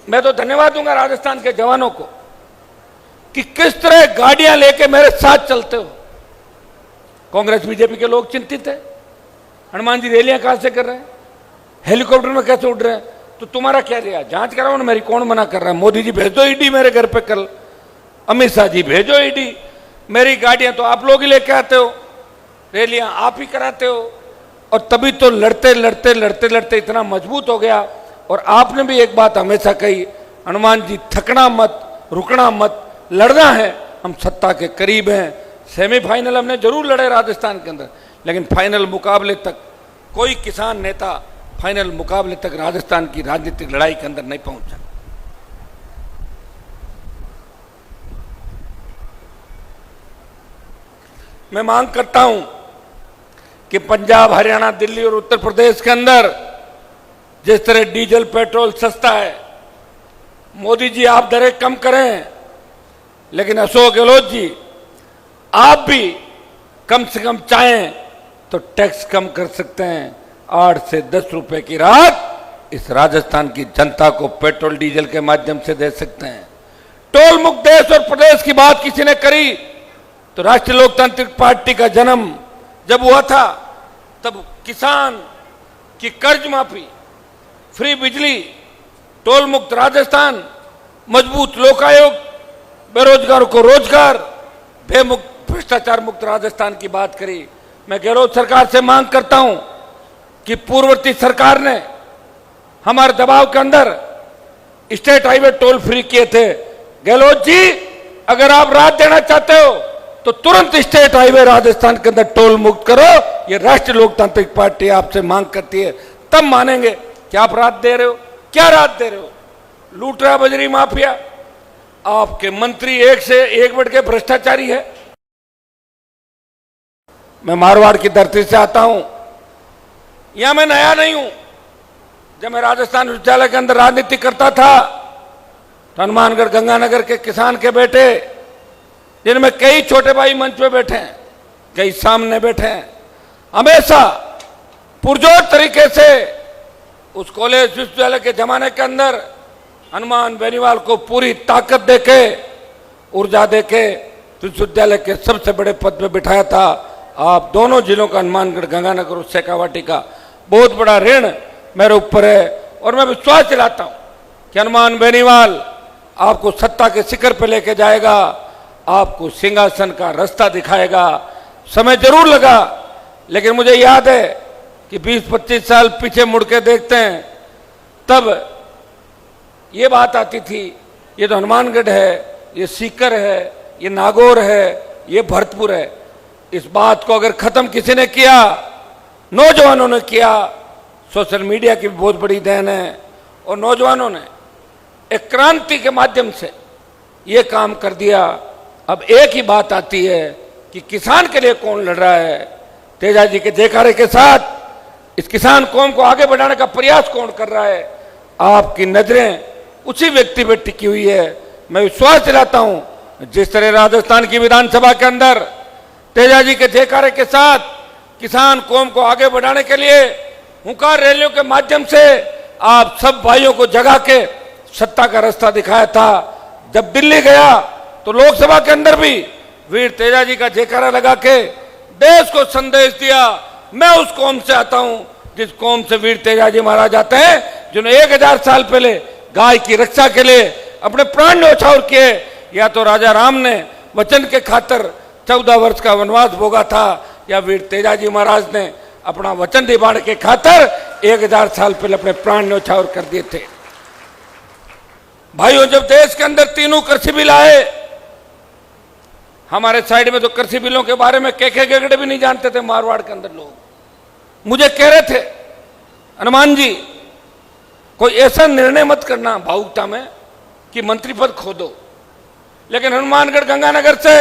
मैं तो धन्यवाद दूंगा राजस्थान के जवानों को कि किस तरह गाड़ियां लेके मेरे साथ चलते हो। कांग्रेस बीजेपी के लोग चिंतित है, हनुमान जी रैलियां कहां से कर रहे हैं, हेलीकॉप्टर में कैसे उड़ रहे हैं, तो तुम्हारा क्या रिया, जांच कराओ ना मेरी, कौन मना कर रहा है। मोदी जी भेज दो ईडी मेरे घर पे कल, अमित शाह जी भेजो ईडी, मेरी गाड़ियां तो आप लोग ही लेके आते हो, रैलियां आप ही कराते हो, और तभी तो लड़ते लड़ते लड़ते लड़ते इतना मजबूत हो गया। और आपने भी एक बात हमेशा कही, हनुमान जी थकना मत, रुकना मत, लड़ना है, हम सत्ता के करीब हैं। सेमीफाइनल हमने जरूर लड़े राजस्थान के अंदर, लेकिन फाइनल मुकाबले तक कोई किसान नेता फाइनल मुकाबले तक राजस्थान की राजनीतिक लड़ाई के अंदर नहीं पहुंचा। मैं मांग करता हूं कि पंजाब, हरियाणा, दिल्ली और उत्तर प्रदेश के अंदर जिस तरह डीजल पेट्रोल सस्ता है, मोदी जी आप दरें कम करें, लेकिन अशोक गहलोत जी आप भी कम से कम चाहें तो टैक्स कम कर सकते हैं। 8 से 10 रुपए की राहत इस राजस्थान की जनता को पेट्रोल डीजल के माध्यम से दे सकते हैं। टोल मुक्त देश और प्रदेश की बात किसी ने करी तो राष्ट्रीय लोकतांत्रिक पार्टी का जन्म जब हुआ था तब किसान की कर्ज माफी, फ्री बिजली, टोल मुक्त राजस्थान, मजबूत लोकायोग, बेरोजगारों को रोजगार, बेमुक्त भ्रष्टाचार मुक्त राजस्थान की बात करी। मैं गहलोत सरकार से मांग करता हूं कि पूर्ववर्ती सरकार ने हमारे दबाव के अंदर स्टेट हाईवे टोल फ्री किए थे। गहलोत जी अगर आप राहत देना चाहते हो तो तुरंत स्टेट हाईवे राजस्थान के अंदर टोल मुक्त करो। ये राष्ट्रीय लोकतांत्रिक पार्टी आपसे मांग करती है, तब मानेंगे कि आप राहत दे रहे हो। क्या राहत दे रहे हो? लूट रहा बजरी माफिया, आपके मंत्री एक से एक बढ़ के भ्रष्टाचारी है। मैं मारवाड़ की धरती से आता हूं, यहां मैं नया नहीं हूं। जब मैं राजस्थान विश्वविद्यालय के अंदर राजनीति करता था तो हनुमानगढ़ गंगानगर के किसान के बेटे, जिनमें कई छोटे भाई मंच पे बैठे हैं, कई सामने बैठे हैं, हमेशा पुरजोर तरीके से उस कॉलेज विश्वविद्यालय के जमाने के अंदर हनुमान बेनीवाल को पूरी ताकत देके, ऊर्जा देके विश्वविद्यालय के सबसे बड़े पद पे बिठाया था। आप दोनों जिलों का, हनुमानगढ़, गंगानगर और शेखावाटी का बहुत बड़ा ऋण मेरे ऊपर है। और मैं विश्वास दिलाता हूं कि हनुमान बेनीवाल आपको सत्ता के शिखर पर लेके जाएगा, आपको सिंहासन का रास्ता दिखाएगा। समय जरूर लगा, लेकिन मुझे याद है कि 20-25 साल पीछे मुड़ के देखते हैं, तब ये बात आती थी, ये तो हनुमानगढ़ है, ये सीकर है, ये नागौर है, ये भरतपुर है। इस बात को अगर खत्म किसी ने किया, नौजवानों ने किया। सोशल मीडिया की बहुत बड़ी देन है, और नौजवानों ने एक क्रांति के माध्यम से ये काम कर दिया। अब एक ही बात आती है कि किसान के लिए कौन लड़ रहा है। तेजा जी के जयकारे के साथ इस किसान कौम को आगे बढ़ाने का प्रयास कौन कर रहा है? आपकी नजरें उसी व्यक्ति पर टिकी हुई है। मैं विश्वास दिलाता हूं, जिस तरह राजस्थान की विधानसभा के अंदर तेजा जी के जयकारे के साथ किसान कौम को आगे बढ़ाने के लिए हुंकार रैलियों के माध्यम से आप सब भाइयों को जगा के सत्ता का रास्ता दिखाया था। जब दिल्ली गया तो लोकसभा के अंदर भी वीर तेजा जी का जयकारा लगा के देश को संदेश दिया, मैं उस कौम से आता हूं जिस कौम से वीर तेजा जी महाराज आते हैं, जिन्होंने 1000 साल पहले गाय की रक्षा के लिए अपने प्राण न्यौछावर किए। या तो राजा राम ने वचन के खातिर 14 वर्ष का वनवास भोगा था, या वीर तेजा जी महाराज ने अपना वचन निभाने के खातिर 1000 साल पहले अपने प्राण न्यौछावर कर दिए थे। भाइयों, जब देश के अंदर तीनों कृषि बिल आए, हमारे साइड में तो कृषि बिलों के बारे में केके गेगड़े भी नहीं जानते थे। मारवाड़ के अंदर लोग मुझे कह रहे थे, हनुमान जी कोई ऐसा निर्णय मत करना भावुकता में कि मंत्री पद खो दो। लेकिन हनुमानगढ़ गंगानगर से,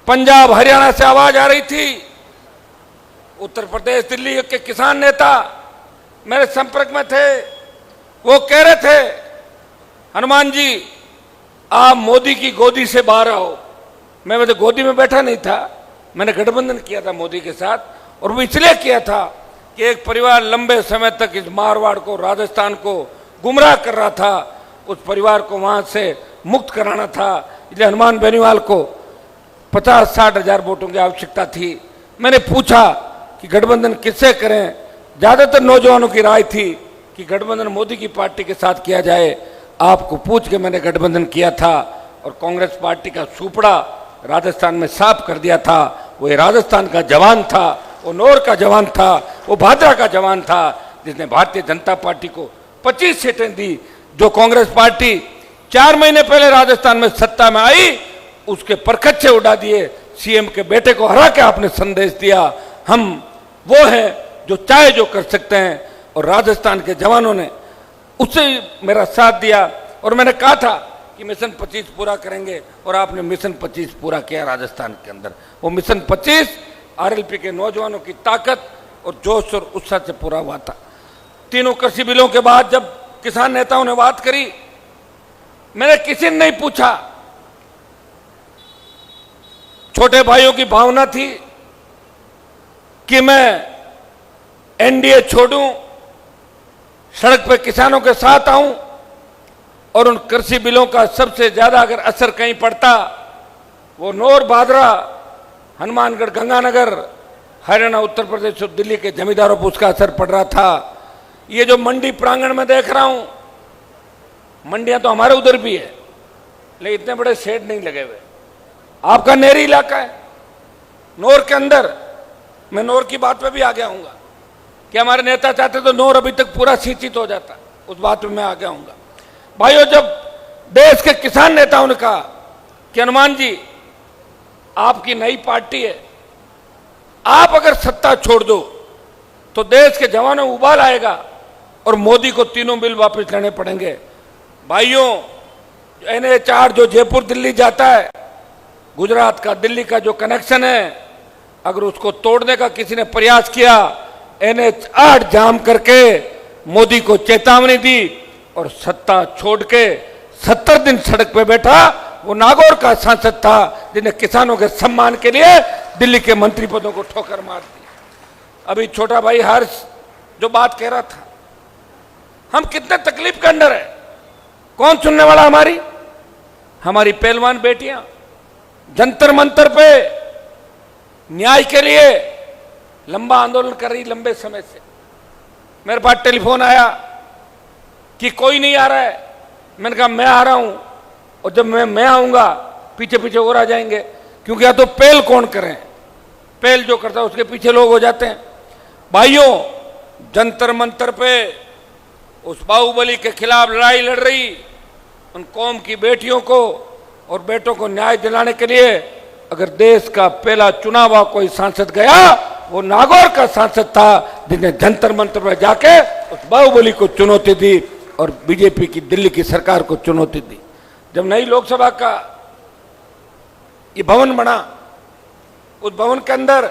पंजाब हरियाणा से आवाज आ रही थी। उत्तर प्रदेश दिल्ली के किसान नेता मेरे संपर्क में थे, वो कह रहे थे, हनुमान जी आप मोदी की गोदी से बाहर आओ। मैं तो गोदी में बैठा नहीं था, मैंने गठबंधन किया था मोदी के साथ, और वो इसलिए किया था कि एक परिवार लंबे समय तक इस मारवाड़ को, राजस्थान को गुमराह कर रहा था, उस परिवार को वहां से मुक्त कराना था। इसलिए हनुमान बेनीवाल को 50-60 हजार वोटों की आवश्यकता थी। मैंने पूछा कि गठबंधन किससे करें। ज्यादातर नौजवानों की राय थी कि गठबंधन मोदी की पार्टी के साथ किया जाए। आपको पूछ के मैंने गठबंधन किया था और कांग्रेस पार्टी का सुपड़ा राजस्थान में साफ कर दिया था। वो राजस्थान का जवान था, वो नौर का जवान था, वो भादरा का जवान था, जिसने भारतीय जनता पार्टी को 25 सीटें दी। जो कांग्रेस पार्टी 4 महीने पहले राजस्थान में सत्ता में आई, उसके परखच्चे उड़ा दिए। सीएम के बेटे को हरा के आपने संदेश दिया, हम वो हैं जो चाहे जो कर सकते हैं। और राजस्थान के जवानों ने उससे मेरा साथ दिया और मैंने कहा था कि मिशन 25 पूरा करेंगे और आपने मिशन 25 पूरा किया राजस्थान के अंदर। वो मिशन 25 आरएलपी के नौजवानों की ताकत और जोश और उत्साह से पूरा हुआ था। तीनों कृषि बिलों के बाद जब किसान नेताओं ने बात करी, मैंने किसी ने नहीं पूछा। छोटे भाइयों की भावना थी कि मैं एनडीए छोड़ूं, सड़क पर किसानों के साथ आऊं और उन कृषि बिलों का सबसे ज्यादा अगर असर कहीं पड़ता, वो नौर, भादरा, हनुमानगढ़, गंगानगर, हरियाणा, उत्तर प्रदेश और दिल्ली के जमींदारों पर उसका असर पड़ रहा था। ये जो मंडी प्रांगण में देख रहा हूं, मंडियां तो हमारे उधर भी है, लेकिन इतने बड़े शेड नहीं लगे हुए। आपका नेरी इलाका है नौर के अंदर। मैं नौर की बात पे भी आगे आऊंगा कि हमारे नेता चाहते तो नौर अभी तक पूरा सिंचित हो जाता, उस बात पे मैं आगे आऊंगा। भाइयों, जब देश के किसान नेताओं ने कहा कि हनुमान जी आपकी नई पार्टी है, आप अगर सत्ता छोड़ दो तो देश के जवानों में उबाल आएगा और मोदी को तीनों बिल वापस लेने पड़ेंगे। भाइयों, NH4 जो जयपुर दिल्ली जाता है, गुजरात का दिल्ली का जो कनेक्शन है, अगर उसको तोड़ने का किसी ने प्रयास किया, NH8 जाम करके मोदी को चेतावनी दी और सत्ता छोड़ के 70 दिन सड़क पे बैठा। वो नागौर का सांसद था जिन्हें किसानों के सम्मान के लिए दिल्ली के मंत्री पदों को ठोकर मार दी। अभी छोटा भाई हर्ष जो बात कह रहा था, हम कितने तकलीफ के अंदर है, कौन सुनने वाला? हमारी पहलवान बेटियां जंतर मंतर पे न्याय के लिए लंबा आंदोलन कर रही, लंबे समय से। मेरे पास टेलीफोन आया कि कोई नहीं आ रहा है। मैंने कहा मैं आ रहा हूं, और जब मैं आऊंगा पीछे पीछे और आ जाएंगे, क्योंकि या तो पहल कौन करें, पहल जो करता है उसके पीछे लोग हो जाते हैं। भाइयों, जंतर मंतर पे उस बाहुबली के खिलाफ लड़ाई लड़ रही उन कौम की बेटियों को और बेटों को न्याय दिलाने के लिए अगर देश का पहला चुनाव हुआ कोई सांसद गया, वो नागौर का सांसद था जिसने जंतर मंतर पर जाके उस बाहुबली को चुनौती दी और बीजेपी की दिल्ली की सरकार को चुनौती दी। जब नई लोकसभा का ये भवन बना, उस भवन के अंदर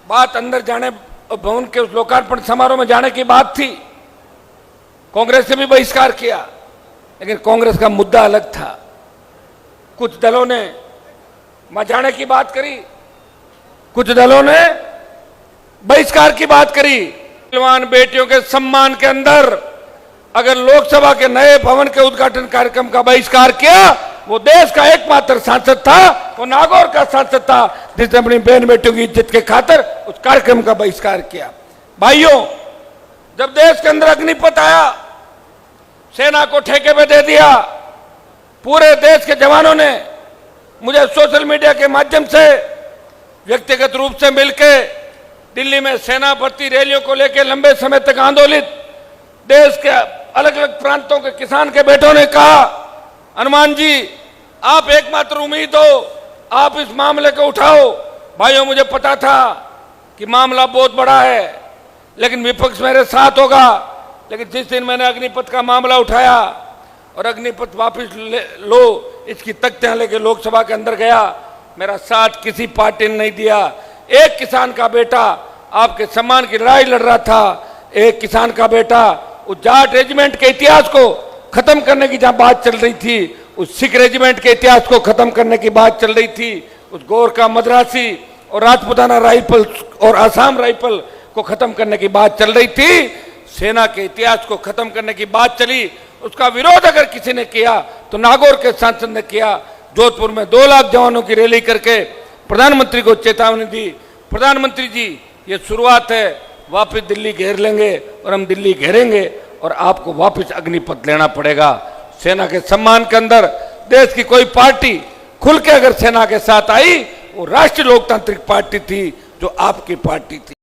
बात अंदर जाने, भवन के उस लोकार्पण समारोह में जाने की बात थी। कांग्रेस ने भी बहिष्कार किया, लेकिन कांग्रेस का मुद्दा अलग था। कुछ दलों ने वहां जाने की बात करी, कुछ दलों ने बहिष्कार की बात करी। पहलवान बेटियों के सम्मान के अंदर अगर लोकसभा के नए भवन के उद्घाटन कार्यक्रम का बहिष्कार किया, वो देश का एकमात्र सांसद था, वो नागौर का सांसद था जिसने अपनी बहन बेटियों की इज्जत के खातिर उस कार्यक्रम का बहिष्कार किया। भाइयों, जब देश के अंदर अग्निपथ आया, सेना को ठेके पे दे दिया, पूरे देश के जवानों ने मुझे सोशल मीडिया के माध्यम से व्यक्तिगत रूप से मिलकर दिल्ली में सेना भर्ती रैलियों को लेकर लंबे समय तक आंदोलित देश के अलग अलग प्रांतों के किसान के बेटों ने कहा, हनुमान जी आप एकमात्र उम्मीद हो, आप इस मामले को उठाओ। भाइयों, मुझे पता था कि मामला बहुत बड़ा है, लेकिन विपक्ष मेरे साथ होगा। लेकिन जिस दिन मैंने अग्निपथ का मामला उठाया और अग्निपथ वापस लो इसकी तख्तियां लेके लोकसभा के अंदर गया, मेरा साथ किसी पार्टी ने नहीं दिया। एक किसान का बेटा आपके सम्मान की लड़ाई लड़ रहा था, एक किसान का बेटा उस जाट रेजिमेंट के इतिहास को खत्म करने की जहां बात चल रही थी, उस सिख रेजिमेंट के इतिहास को खत्म करने की बात चल रही थी, उस गोरखा, मद्रासी और राजपुताना राइफल और आसाम राइफल को खत्म करने की बात चल रही थी, सेना के इतिहास को खत्म करने की बात चली, उसका विरोध अगर किसी ने किया तो नागौर के सांसद ने किया। जोधपुर में 2 लाख जवानों की रैली करके प्रधानमंत्री को चेतावनी दी, प्रधानमंत्री जी ये शुरुआत है, वापस दिल्ली घेर लेंगे और हम दिल्ली घेरेंगे और आपको वापस अग्निपथ लेना पड़ेगा। सेना के सम्मान के अंदर देश की कोई पार्टी खुल के अगर सेना के साथ आई, वो राष्ट्रीय लोकतांत्रिक पार्टी थी जो आपकी पार्टी थी।